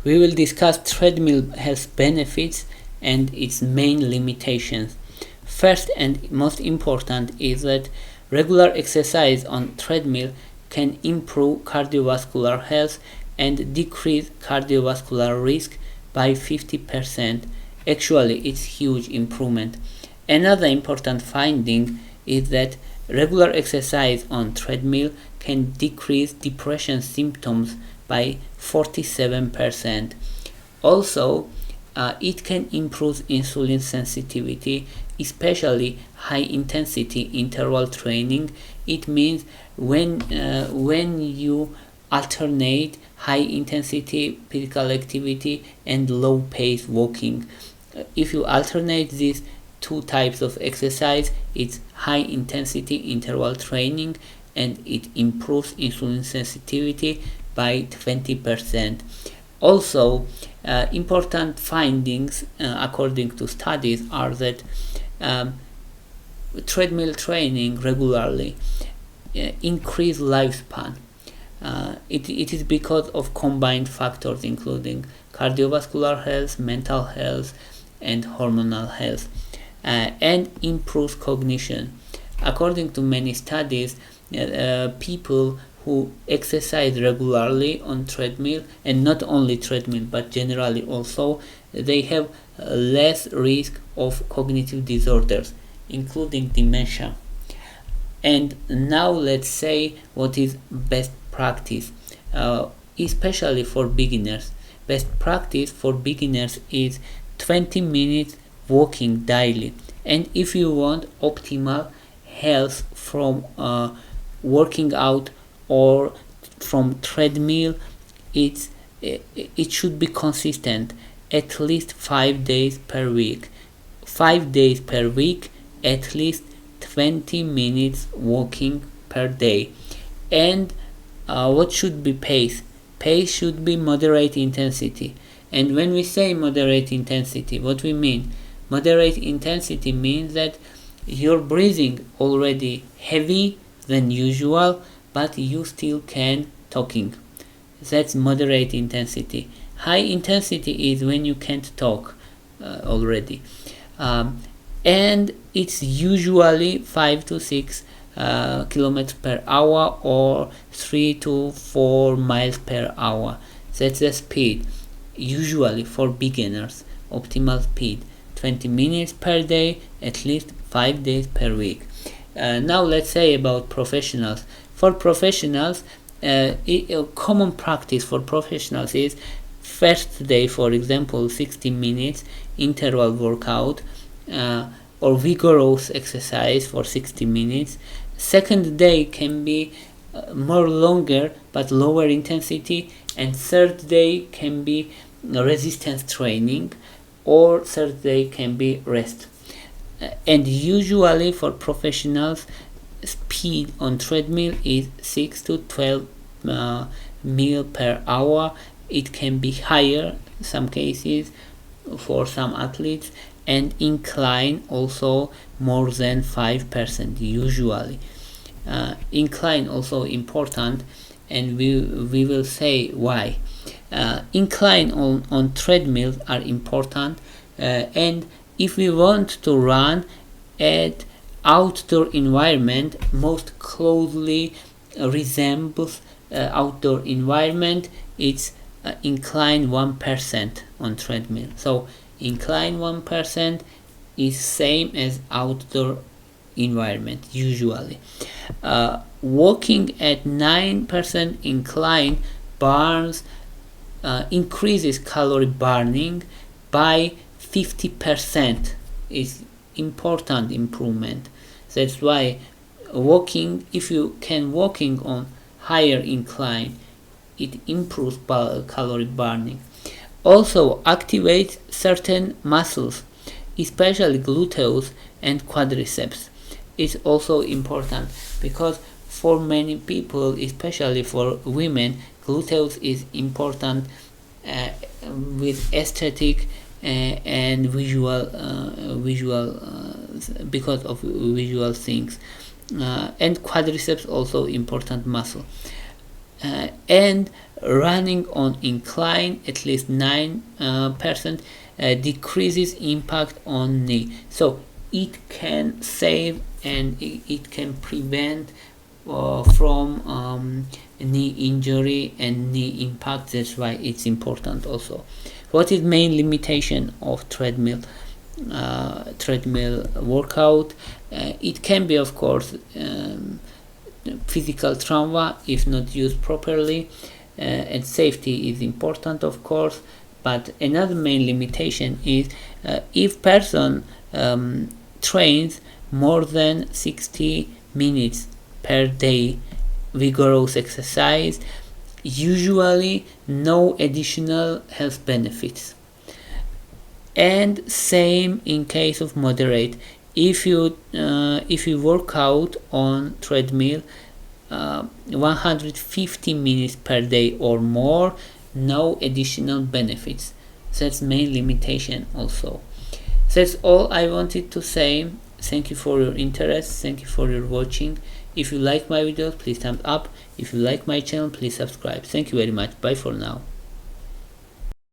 We will discuss treadmill health benefits and its main limitations. First and most important is that regular exercise on treadmill can improve cardiovascular health and decrease cardiovascular risk by 50%. Actually, it's huge improvement. Another important finding is that regular exercise on treadmill can decrease depression symptoms by 47%. Also, it can improve insulin sensitivity, especially high intensity interval training. It means when you alternate high intensity physical activity and low pace walking. If you alternate these two types of exercise, it's high intensity interval training and it improves insulin sensitivity by 20%. Also, important findings according to studies are that treadmill training regularly increase lifespan. It is because of combined factors including cardiovascular health, mental health, and hormonal health, and improves cognition. According to many studies, people who exercise regularly on treadmill, and not only treadmill but generally also, they have less risk of cognitive disorders including dementia. And now let's say what is best practice, especially for beginners. Best practice for beginners is 20 minutes walking daily. And if you want optimal health from working out or from treadmill, it should be consistent, at least 5 days per week. 5 days per week, at least 20 minutes walking per day. And what should be pace? Pace should be moderate intensity. And when we say moderate intensity, what we mean? Moderate intensity means that you're breathing already heavy than usual, but you still can talking. That's moderate intensity. High intensity is when you can't talk already. And it's usually 5 to 6 kilometers per hour or 3 to 4 miles per hour. That's the speed usually for beginners. Optimal speed 20 minutes per day, at least 5 days per week. Now let's say about professionals. For professionals, a common practice for professionals is first day, for example, 60 minutes interval workout or vigorous exercise for 60 minutes. Second day can be more longer but lower intensity, and third day can be resistance training, or third day can be rest. And usually for professionals, speed on treadmill is 6 to 12 mil per hour. It can be higher in some cases for some athletes, and incline also more than 5% usually. Incline also important, and we will say why. Incline on treadmills are important, and if we want to run at outdoor environment most closely resembles outdoor environment, it's incline 1% on treadmill. So incline 1% is same as outdoor environment usually. Walking at 9% incline burns increases calorie burning by 50%. Is important improvement. That's why walking, if you can walking on higher incline, it improves calorie burning. Also activates certain muscles, especially gluteus and quadriceps. It's also important because for many people, especially for women, gluteus is important with aesthetic and visual because of visual things, and quadriceps also important muscle. And Running on incline at least 9% decreases impact on knee. So it can save and it can prevent from knee injury and knee impact. That's why it's important also. What is main limitation of treadmill workout? It can be, of course, physical trauma if not used properly, and safety is important, of course. But another main limitation is if person trains more than 60 minutes per day vigorous exercise, usually no additional health benefits. And same in case of moderate. If you work out on treadmill 150 minutes per day or more, no additional benefits. That's main limitation also. That's all I wanted to say. Thank you for your interest. Thank you for your watching. If you like my videos, please thumbs up. If you like my channel, please subscribe. Thank you very much. Bye for now.